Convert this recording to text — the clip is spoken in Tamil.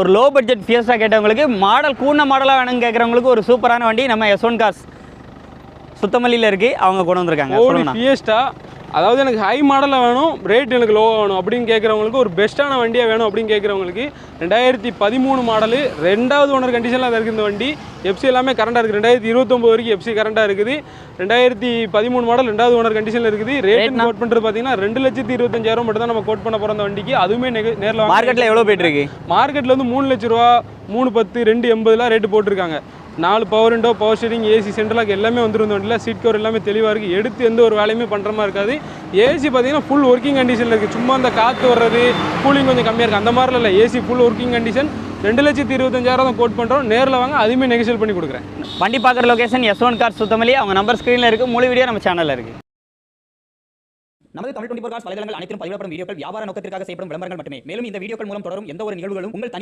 ஒரு லோ பட்ஜெட் ஃபியஸ்டா கேட்டவங்களுக்கு மாடல் கூன மாடலாக வேணும்னு கேட்குறவங்களுக்கு ஒரு சூப்பரான வண்டி நம்ம S1 கார்ஸ் சுத்தமல்லியில் இருக்குது, அவங்க கொண்டு வந்திருக்காங்க. ஃபியஸ்டா அதாவது எனக்கு ஹை மாடலில் வேணும், ரேட் எனக்கு லோவாக வேணும் அப்படின்னு கேட்குறவங்களுக்கு, ஒரு பெஸ்ட்டான வண்டியாக வேணும் அப்படின்னு கேட்குறவங்களுக்கு 2013 மாடலு 2வது ஓனர் கண்டிஷனில் தான் இருக்குது இந்த வண்டி. எஃப்சி எல்லாமே கரண்டாக இருக்குது. 2029 வரைக்கும் எஃப்சி கரண்டாக இருக்குது. 2013 மாடல் 2வது ஓனர் கண்டிஷனில் இருக்குது. ரேட் கோட் பண்ணுறது பார்த்தீங்கன்னா 2,25,000 மட்டும் தான் நம்ம கோட் பண்ண போகிற அந்த வண்டிக்கு. அதுவுமே நேரில் மார்க்கெட்டில் எவ்வளோ போயிட்டு இருக்கு? மார்க்கெட்டில் வந்து 3 லட்ச ரூபா, 310, 280 ரேட்டு போட்டிருக்காங்க. 4 power window, power steering, AC central lock எல்லாமே வந்துடும் இந்த வண்டியில். சீட் கவர் எல்லாமே தெளிவாக இருக்குது. எடுத்து எந்த ஒரு வேலையுமே பண்ணுற மாதிரி இருக்காது. ஏசி பார்த்தீங்கன்னா ஃபுல் ஒர்க்கிங் கண்டிஷனில் இருக்குது. சும்மா அந்த காற்று வர்றது, கூலிங் கொஞ்சம் கம்மியாக இருக்குது, அந்த மாதிரிலாம் இல்லை. AC full working condition. 2,25,000 தான் கோட் பண்ணுறோம். நேரில் வாங்க, அதுவுமே நெகோஷியேட் பண்ணி கொடுக்குறேன். வண்டி பார்க்குற லொகேஷன் S1 கார்ஸ் சுத்தமல்லி. அவங்க நம்பர் ஸ்க்ரீனில் இருக்குது. முழு வீடியோ நம்ம சேனலில் இருக்குது. நமது தமிழ் 24 கார்ஸ் வலைதளங்கள் அனைத்தும் பதிவிடப்படும் வீடியோக்கள் வியாபார நோக்கத்திற்காக செய்யப்படும் விளம்பரங்கள் மட்டுமே. மேலும் இந்த வீடியோக்கள் மூலம் தொடரும் எந்த ஒரு நிகழ்வுகளும் உங்கள் தனிப்பட்ட